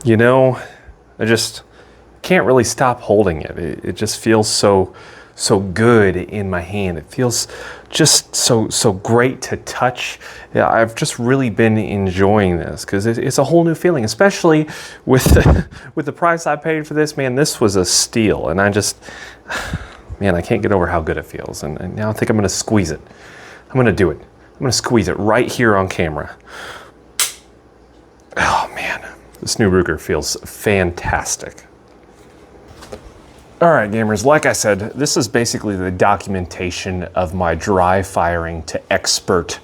You know, I just can't really stop holding it. It just feels so good in my hand. It feels just so great to touch. Yeah, I've just really been enjoying this because it's a whole new feeling, especially with with the price I paid for this. Man, this was a steal, and man, I can't get over how good it feels. And now I think I'm gonna squeeze it. I'm gonna do it. I'm gonna squeeze it right here on camera. Oh man, this new Ruger feels fantastic. All right, gamers, like I said, this is basically the documentation of my dry firing to expert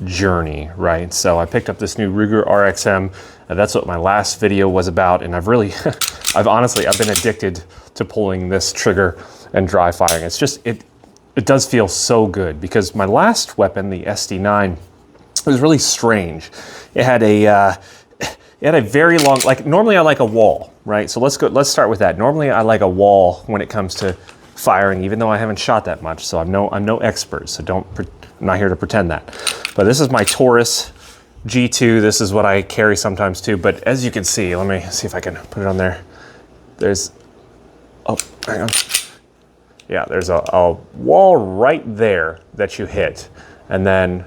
journey, right? So I picked up this new Ruger RXM. That's what my last video was about. And I've honestly been addicted to pulling this trigger and dry firing. It's just, it does feel so good because my last weapon, the SD9, was really strange. It had a very long, like normally I like a wall, right? So let's start with that. Normally I like a wall when it comes to firing, even though I haven't shot that much. So I'm no expert, so I'm not here to pretend that. But this is my Taurus G2. This is what I carry sometimes too. But as you can see, let me see if I can put it on there. Oh, hang on. Yeah, there's a wall right there that you hit, and then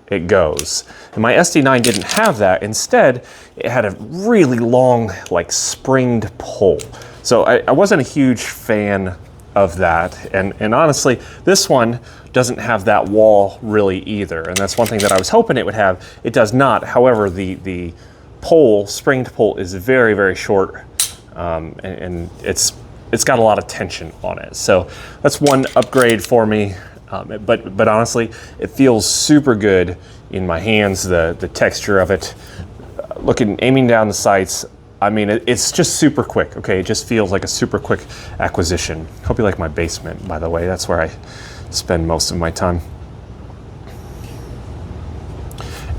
it goes. And my SD9 didn't have that. Instead, it had a really long, like springed pull. So I wasn't a huge fan of that. And honestly, this one doesn't have that wall really either. And that's one thing that I was hoping it would have. It does not. However, the pole, springed pole, is very, very short. And it's got a lot of tension on it. So that's one upgrade for me. But honestly, it feels super good in my hands, the texture of it. Aiming down the sights, I mean, it's just super quick, okay? It just feels like a super quick acquisition. Hope you like my basement, by the way. That's where I spend most of my time.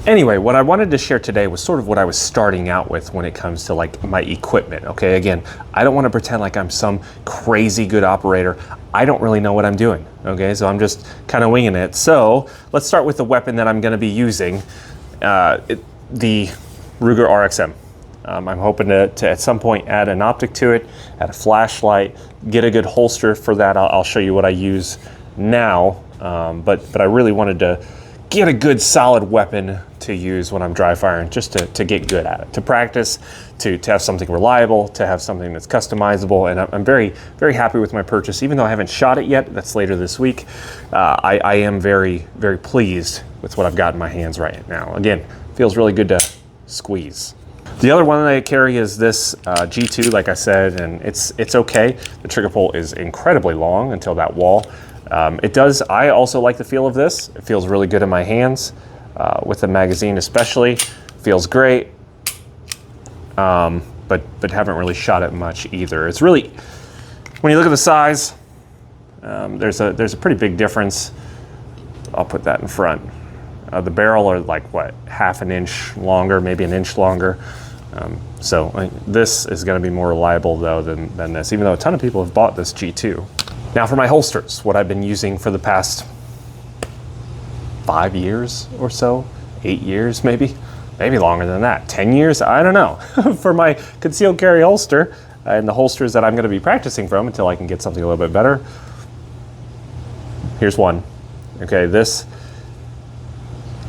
Anyway, what I wanted to share today was sort of what I was starting out with when it comes to like my equipment, okay? Again, I don't want to pretend like I'm some crazy good operator. I don't really know what I'm doing, okay? So I'm just kind of winging it. So let's start with the weapon that I'm going to be using, the Ruger RXM. I'm hoping to at some point add an optic to it, add a flashlight, get a good holster for that. I'll show you what I use now, but I really wanted to get a good solid weapon to use when I'm dry firing, just to get good at it, to practice, to have something reliable, to have something that's customizable. And I'm very, very happy with my purchase. Even though I haven't shot it yet, that's later this week, I am very, very pleased with what I've got in my hands right now. Again, feels really good to squeeze. The other one that I carry is this G2, like I said, and it's okay. The trigger pull is incredibly long until that wall. I also like the feel of this. It feels really good in my hands, with the magazine especially. Feels great, but haven't really shot it much either. It's really, when you look at the size, there's a pretty big difference. I'll put that in front. The barrel are like, what, half an inch longer, maybe an inch longer. So this is gonna be more reliable though than this, even though a ton of people have bought this G2. Now for my holsters, what I've been using for the past 5 years or so, 8 years maybe longer than that, 10 years, I don't know. For my concealed carry holster and the holsters that I'm gonna be practicing from until I can get something a little bit better. Here's one, okay,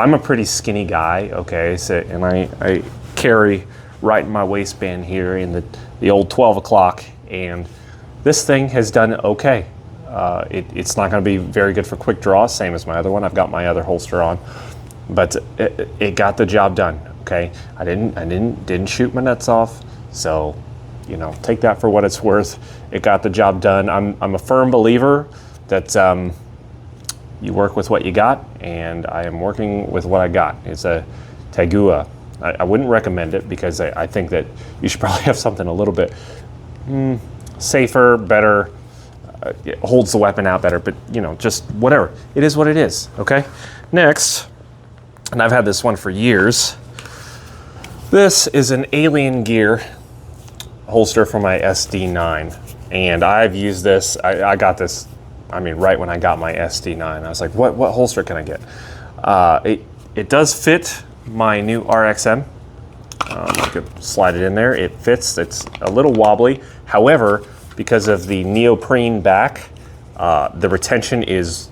I'm a pretty skinny guy, okay, so, and I carry right in my waistband here in the old 12 o'clock, and this thing has done okay. It's not going to be very good for quick draw, same as my other one. I've got my other holster on, but it got the job done. Okay, I didn't shoot my nuts off, so you know, take that for what it's worth. It got the job done. I'm a firm believer that you work with what you got, and I am working with what I got. It's a Tagua. I wouldn't recommend it because I think that you should probably have something a little bit safer, better, it holds the weapon out better, but you know, just whatever. It is what it is, okay? Next, and I've had this one for years, this is an Alien Gear holster for my SD9, and I've used this, I got this, I mean, right when I got my SD9. I was like, what holster can I get? It does fit my new RXM. You could slide it in there. It fits. It's a little wobbly. However, because of the neoprene back, the retention is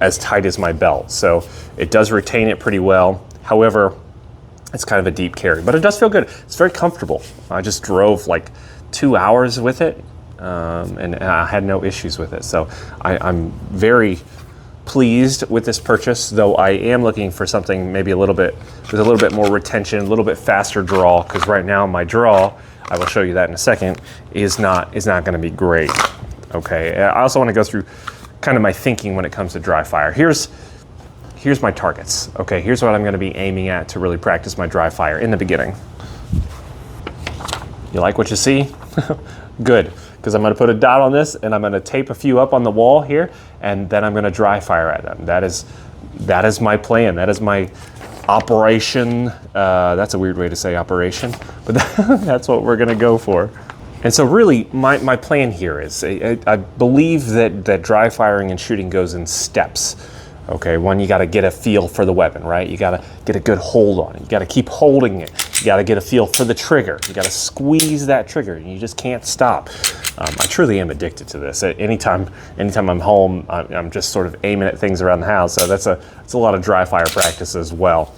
as tight as my belt. So it does retain it pretty well. However, it's kind of a deep carry, but it does feel good. It's very comfortable. I just drove like 2 hours with it, and I had no issues with it. So I'm very pleased with this purchase, though I am looking for something maybe with a little bit more retention, a little bit faster draw, because right now my draw, I will show you that in a second, is not going to be great. Okay, I also want to go through kind of my thinking when it comes to dry fire. Here's my targets. Okay, here's what I'm going to be aiming at to really practice my dry fire in the beginning. You like what you see? Good, because I'm going to put a dot on this and I'm going to tape a few up on the wall here, and then I'm going to dry fire at them. That is my plan. That is my operation. That's a weird way to say operation, but that's what we're going to go for. And so really my plan here is I believe that dry firing and shooting goes in steps. Okay, one, you got to get a feel for the weapon, right? You got to get a good hold on it. You got to keep holding it. You got to get a feel for the trigger. You got to squeeze that trigger, and you just can't stop. I truly am addicted to this. Anytime I'm home, I'm just sort of aiming at things around the house. So that's a lot of dry fire practice as well.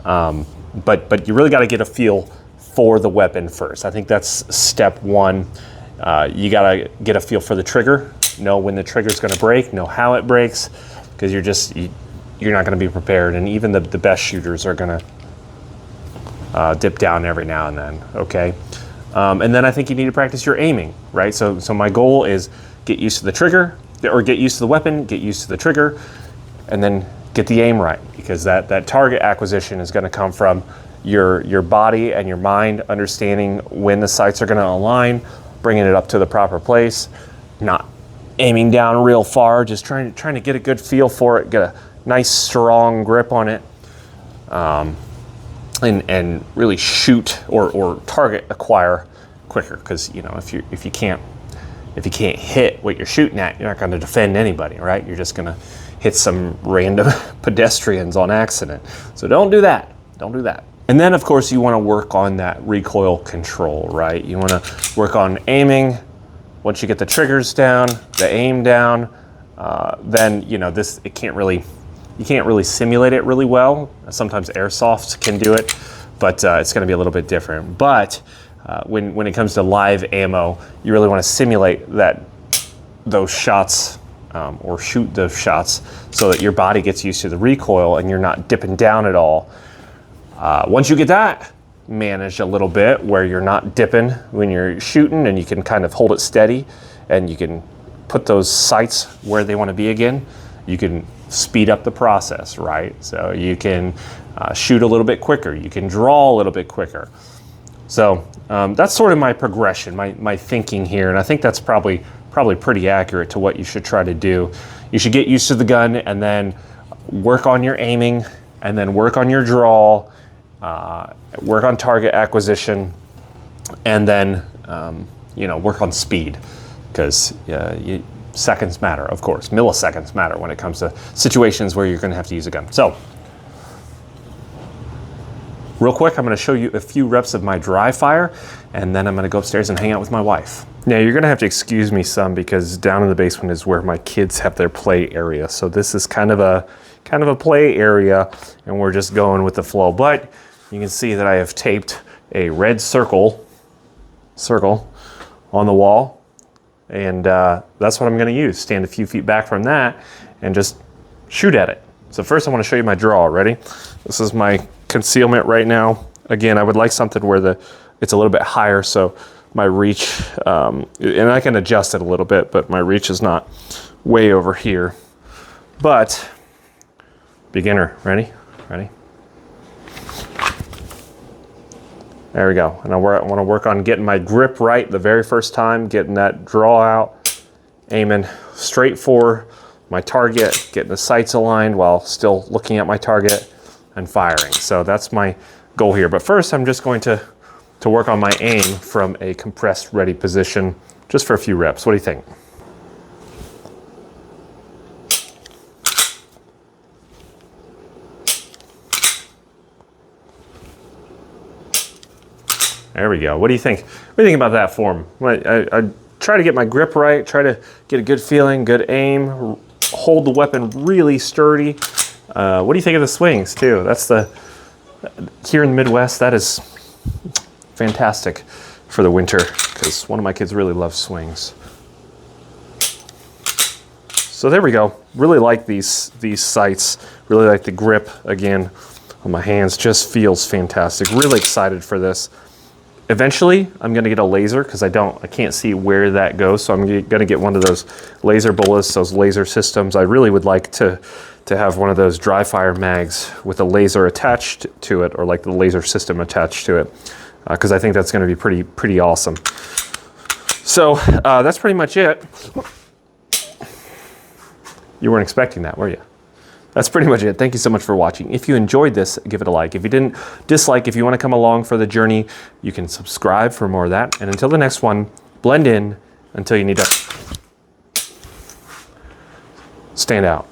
But you really got to get a feel for the weapon first. I think that's step one. You got to get a feel for the trigger. Know when the trigger's going to break. Know how it breaks. Because you're not going to be prepared, and even the best shooters are going to dip down every now and then. Okay, and then I think you need to practice your aiming, right? So my goal is get used to the trigger, or get used to the weapon, get used to the trigger, and then get the aim right, because that target acquisition is going to come from your body and your mind understanding when the sights are going to align, bringing it up to the proper place, not aiming down real far, just trying to get a good feel for it, get a nice strong grip on it, and really shoot or target acquire quicker. Because if you can't hit what you're shooting at, you're not going to defend anybody, right? You're just going to hit some random pedestrians on accident. So don't do that. Don't do that. And then of course you want to work on that recoil control, right? You want to work on aiming. Once you get the triggers down, the aim down, then you can't really simulate it really well. Sometimes airsoft can do it, but it's going to be a little bit different. But when it comes to live ammo, you really want to simulate those shots or shoot those shots so that your body gets used to the recoil and you're not dipping down at all. Once you get that managed a little bit, where you're not dipping when you're shooting and you can kind of hold it steady and you can put those sights where they want to be again, you can speed up the process, right? So you can shoot a little bit quicker, you can draw a little bit quicker. So that's sort of my progression, my thinking here, and I think that's probably pretty accurate to what you should try to do. You should get used to the gun and then work on your aiming and then work on your draw, work on target acquisition, and then work on speed, because seconds matter, of course. Milliseconds matter when it comes to situations where you're going to have to use a gun. So real quick, I'm going to show you a few reps of my dry fire, and then I'm going to go upstairs and hang out with my wife. Now you're going to have to excuse me some, because down in the basement is where my kids have their play area. So this is kind of a play area, and we're just going with the flow. But you can see that I have taped a red circle on the wall, and that's what I'm going to use. Stand a few feet back from that and just shoot at it. So first I want to show you my draw. Ready? This is my concealment right now. Again, I would like something where it's a little bit higher, so my reach, and I can adjust it a little bit, but my reach is not way over here. But beginner, ready? There we go. And I want to work on getting my grip right the very first time, getting that draw out, aiming straight for my target, getting the sights aligned while still looking at my target and firing. So that's my goal here. But first I'm just going to work on my aim from a compressed ready position just for a few reps. What do you think? There we go. What do you think? What do you think about that form? I try to get my grip right, try to get a good feeling, good aim, hold the weapon really sturdy. What do you think of the swings too? That's here in the Midwest, that is fantastic for the winter because one of my kids really loves swings. So there we go. Really like these sights. Really like the grip again on my hands. Just feels fantastic. Really excited for this. Eventually, I'm gonna get a laser because I can't see where that goes. So I'm gonna get one of those laser bullets, those laser systems. I really would like to have one of those dry fire mags with a laser attached to it, or like the laser system attached to it, because I think that's gonna be pretty awesome. So that's pretty much it. You weren't expecting that, were you? That's pretty much it. Thank you so much for watching. If you enjoyed this, give it a like. If you didn't, dislike. If you want to come along for the journey, you can subscribe for more of that. And until the next one, blend in until you need to stand out.